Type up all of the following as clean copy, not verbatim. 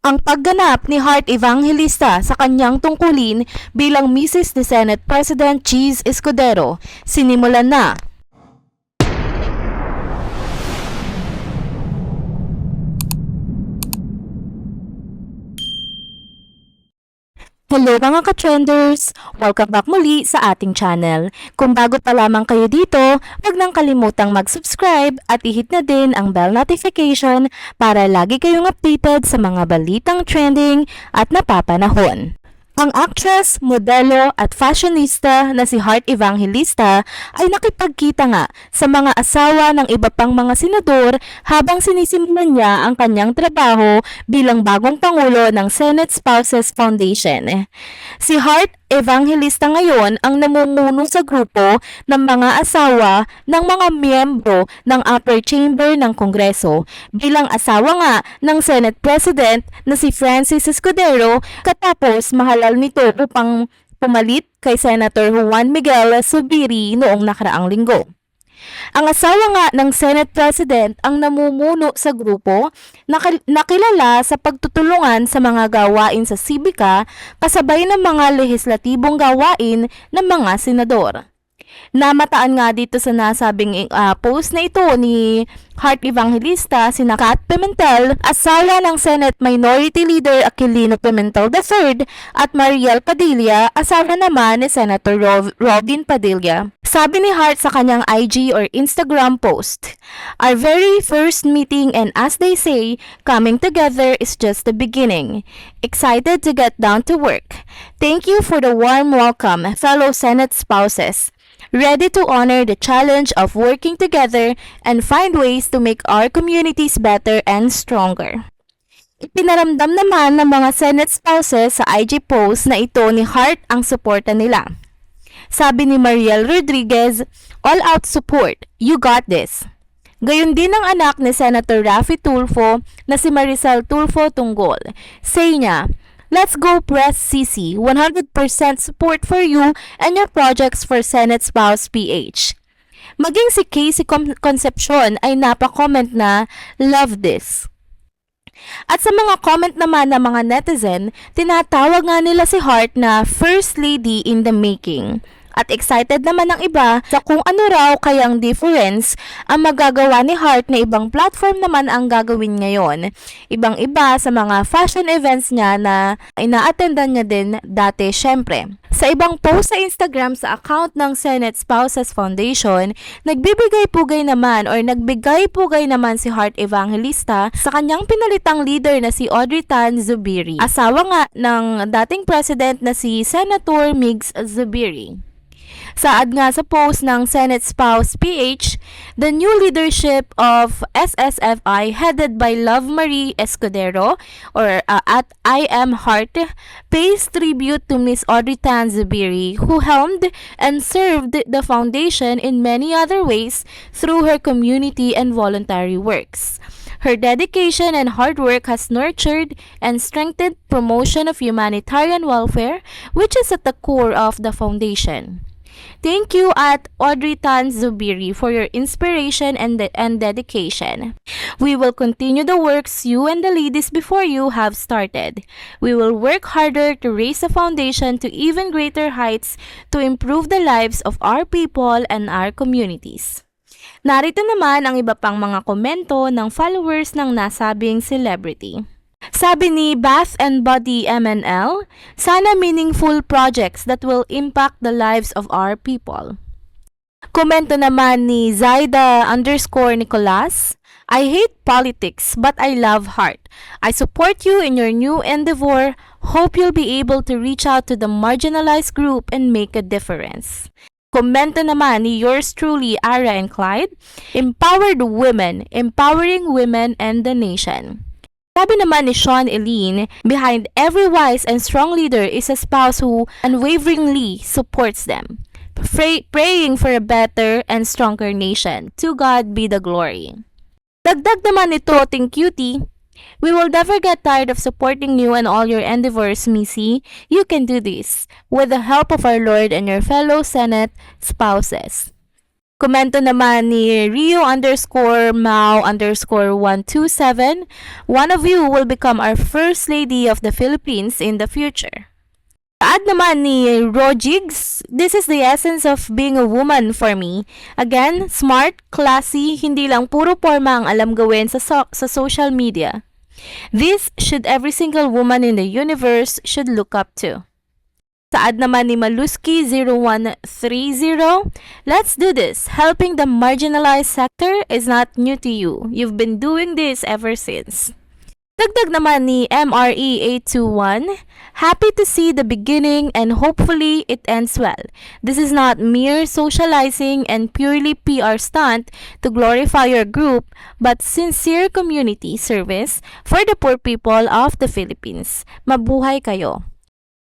Ang pagganap ni Heart Evangelista sa kanyang tungkulin bilang Mrs. ni Senate President Cheese Escudero, sinimulan na. Hello mga ka-trenders! Welcome back muli sa ating channel. Kung bago pa lamang kayo dito, huwag nang kalimutang mag-subscribe at i-hit na din ang bell notification para lagi kayong updated sa mga balitang trending at napapanahon. Ang actress, modelo at fashionista na si Heart Evangelista ay nakipagkita nga sa mga asawa ng iba pang mga senador habang sinisimulan niya ang kanyang trabaho bilang bagong pangulo ng Senate Spouses Foundation. Si Heart Evangelista ngayon ang namumuno sa grupo ng mga asawa ng mga miyembro ng upper chamber ng Kongreso bilang asawa nga ng Senate President na si Francis Escudero katapos mahalal nito upang pumalit kay Senator Juan Miguel Zubiri noong nakaraang linggo. Ang asawa nga ng Senate President ang namumuno sa grupo na kilala sa pagtutulungan sa mga gawain sa sibika kasabay ng mga lehislatibong gawain ng mga senador. Namataan nga dito sa nasabing post na ito ni Heart Evangelista si Kat Pimentel, asawa ng Senate Minority Leader Aquilino Pimentel III at Mariel Padilla, asawa naman ni Senator Robin Padilla. Sabi ni Heart sa kanyang IG or Instagram post, "Our very first meeting and as they say, coming together is just the beginning. Excited to get down to work. Thank you for the warm welcome, fellow Senate spouses. Ready to honor the challenge of working together and find ways to make our communities better and stronger." Ipinaramdam naman ng mga Senate spouses sa IG post na ito ni Heart ang suporta nila. Sabi ni Mariel Rodriguez, "All out support, you got this." Gayon din ang anak ni Senator Raffy Tulfo na si Maricel Tulfo Tunggol. Say niya, "Let's go Press CC, 100% support for you and your projects for Senate Spouse PH." Maging si Casey Concepcion ay napa-comment na, "Love this." At sa mga comment naman ng mga netizen, tinatawag nga nila si Heart na First Lady in the making. At excited naman ang iba sa kung ano raw kayang difference ang magagawa ni Heart na ibang platform naman ang gagawin ngayon. Ibang-iba sa mga fashion events niya na ina-attendan niya din dati syempre. Sa ibang post sa Instagram sa account ng Senate Spouses Foundation, nagbigay pugay naman si Heart Evangelista sa kanyang pinalitang leader na si Audrey Tan Zubiri, asawa nga ng dating president na si Senator Migs Zubiri. Saad nga sa post ng Senate Spouse PH, the new leadership of SSFI headed by Love Marie Escudero or at I Am Heart pays tribute to Miss Audrey Tan Zubiri, who helmed and served the foundation in many other ways through her community and voluntary works. Her dedication and hard work has nurtured and strengthened promotion of humanitarian welfare, which is at the core of the foundation. Thank you at Audrey Tan Zubiri for your inspiration and dedication. We will continue the works you and the ladies before you have started. We will work harder to raise the foundation to even greater heights to improve the lives of our people and our communities." Narito naman ang iba pang mga komento ng followers ng nasabing celebrity. Sabi ni Bath and Body MNL, "Sana meaningful projects that will impact the lives of our people." Komento naman ni Zaida_Nicolas, "I hate politics but I love Heart. I support you in your new endeavor. Hope you'll be able to reach out to the marginalized group and make a difference." Komento naman ni yours truly, Ara and Clyde, "Empowered women, empowering women and the nation." Sabi naman ni Sean Eileen, "Behind every wise and strong leader is a spouse who unwaveringly supports them, praying for a better and stronger nation. To God be the glory." Dagdag naman ni Toting Cutie, "We will never get tired of supporting you and all your endeavors, Missy. You can do this with the help of our Lord and your fellow Senate spouses." Komento naman ni Rio underscore Mao underscore 127. One of you will become our First Lady of the Philippines in the future. Saad naman ni Rojigs, this is the essence of being a woman for me. Again, smart, classy, hindi lang puro forma ang alam gawin sa social media. This should every single woman in the universe should look up to. Saad naman ni Maluski0130, let's do this. Helping the marginalized sector is not new to you. You've been doing this ever since. Dagdag naman ni MRE821, happy to see the beginning and hopefully it ends well. This is not mere socializing and purely PR stunt to glorify your group, but sincere community service for the poor people of the Philippines. Mabuhay kayo!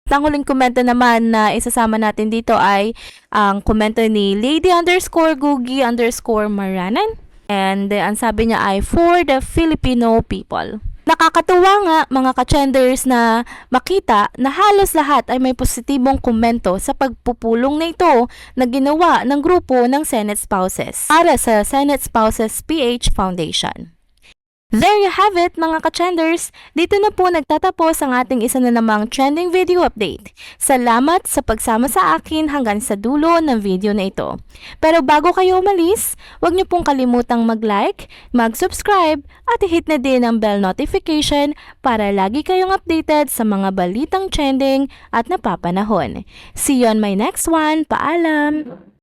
Ang huling komento naman na isasama natin dito ay ang komento ni Lady underscore Gugi underscore Maranan. And ang sabi niya ay for the Filipino people. Nakakatuwa nga mga ka-trenders na makita na halos lahat ay may positibong komento sa pagpupulong na ito na ginawa ng grupo ng Senate Spouses para sa Senate Spouses PH Foundation. There you have it mga ka-trenders, dito na po nagtatapos ang ating isa na namang trending video update. Salamat sa pagsama sa akin hanggang sa dulo ng video na ito. Pero bago kayo umalis, huwag niyo pong kalimutang mag-like, mag-subscribe at i-hit na din ang bell notification para lagi kayong updated sa mga balitang trending at napapanahon. See you on my next one. Paalam!